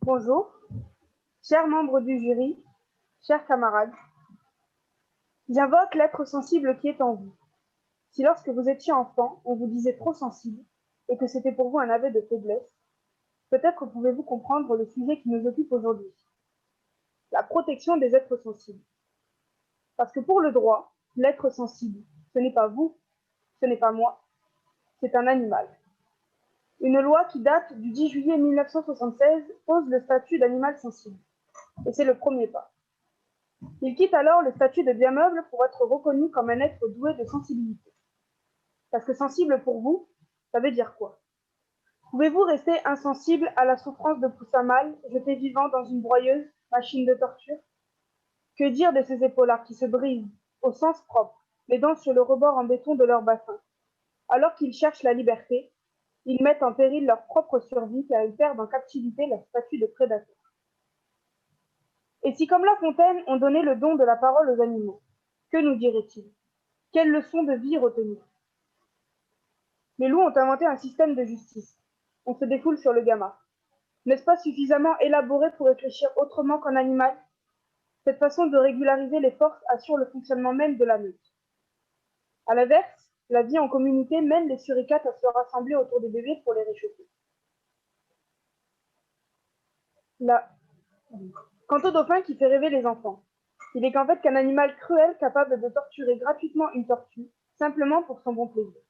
Bonjour, chers membres du jury, chers camarades. J'invoque l'être sensible qui est en vous. Si lorsque vous étiez enfant, on vous disait trop sensible et que c'était pour vous un aveu de faiblesse, peut-être pouvez-vous comprendre le sujet qui nous occupe aujourd'hui, la protection des êtres sensibles. Parce que pour le droit, l'être sensible, ce n'est pas vous, ce n'est pas moi, c'est un animal. Une loi qui date du 10 juillet 1976 pose le statut d'animal sensible. Et c'est le premier pas. Il quitte alors le statut de bien meuble pour être reconnu comme un être doué de sensibilité. Parce que sensible pour vous, ça veut dire quoi? Pouvez-vous rester insensible à la souffrance de Poussin mâle, jeté vivant dans une broyeuse, machine de torture? Que dire de ces épaulards qui se brisent, au sens propre, les dents sur le rebord en béton de leur bassin? Alors qu'ils cherchent la liberté, ils mettent en péril leur propre survie car ils perdent en captivité leur statut de prédateur. Et si, comme La Fontaine, on donnait le don de la parole aux animaux, que nous dirait-il? Quelle leçon de vie retenir? Les loups ont inventé un système de justice. On se défoule sur le gamin. N'est-ce pas suffisamment élaboré pour réfléchir autrement qu'en animal? Cette façon de régulariser les forces assure le fonctionnement même de la meute. À l'inverse, la vie en communauté mène les suricates à se rassembler autour des bébés pour les réchauffer. Quant au dauphin qui fait rêver les enfants, il est qu'en fait qu'un animal cruel capable de torturer gratuitement une tortue, simplement pour son bon plaisir.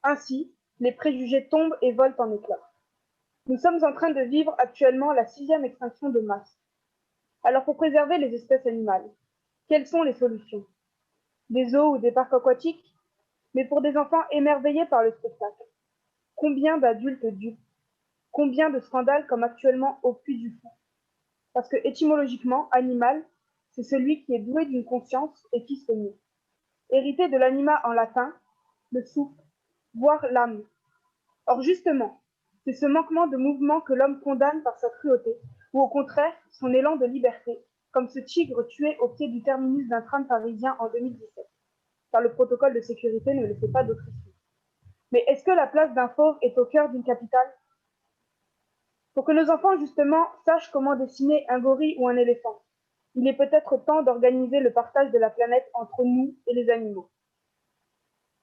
Ainsi, les préjugés tombent et volent en éclats. Nous sommes en train de vivre actuellement la 6e extinction de masse. Alors pour préserver les espèces animales, quelles sont les solutions? Des zoos ou des parcs aquatiques? Mais pour des enfants émerveillés par le spectacle. Combien d'adultes dupes? Combien de scandales comme actuellement au Puy du Fou? Parce que étymologiquement, animal, c'est celui qui est doué d'une conscience et qui se meut. Hérité de l'anima en latin, le souffle, voire l'âme. Or justement, c'est ce manquement de mouvement que l'homme condamne par sa cruauté, ou au contraire, son élan de liberté, comme ce tigre tué au pied du terminus d'un tram parisien en 2017, car le protocole de sécurité ne laissait pas d'autre issue. Mais est-ce que la place d'un fauve est au cœur d'une capitale? Pour que nos enfants, justement, sachent comment dessiner un gorille ou un éléphant, il est peut-être temps d'organiser le partage de la planète entre nous et les animaux.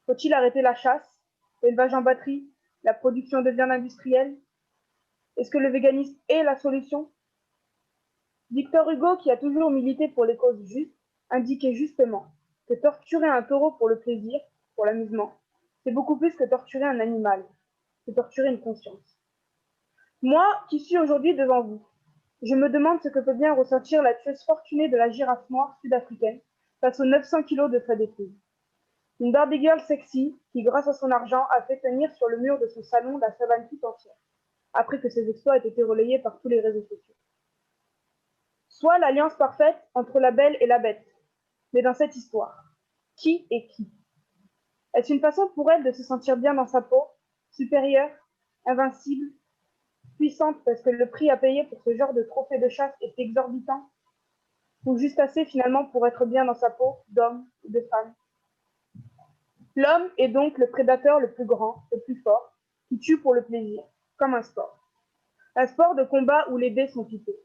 Faut-il arrêter la chasse, l'élevage en batterie, la production de viande industrielle? Est-ce que le véganisme est la solution? Victor Hugo, qui a toujours milité pour les causes justes, indiquait justement que torturer un taureau pour le plaisir, pour l'amusement, c'est beaucoup plus que torturer un animal, c'est torturer une conscience. Moi, qui suis aujourd'hui devant vous, je me demande ce que peut bien ressentir la tueuse fortunée de la girafe noire sud-africaine face aux 900 kilos de frais d'épouse. Une Barbie girl sexy qui, grâce à son argent, a fait tenir sur le mur de son salon la savane tout entière, après que ses exploits aient été relayés par tous les réseaux sociaux. Soit l'alliance parfaite entre la belle et la bête. Mais dans cette histoire, qui est qui? Est-ce une façon pour elle de se sentir bien dans sa peau, supérieure, invincible, puissante parce que le prix à payer pour ce genre de trophée de chasse est exorbitant? Ou juste assez finalement pour être bien dans sa peau, d'homme ou de femme? L'homme est donc le prédateur le plus grand, le plus fort, qui tue pour le plaisir, comme un sport. Un sport de combat où les dés sont pipés.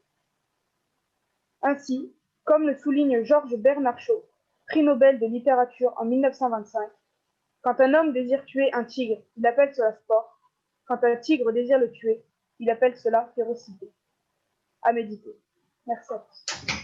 Ainsi, comme le souligne Georges Bernard Shaw, prix Nobel de littérature en 1925, quand un homme désire tuer un tigre, il appelle cela sport. Quand un tigre désire le tuer, il appelle cela férocité. À méditer. Merci à tous.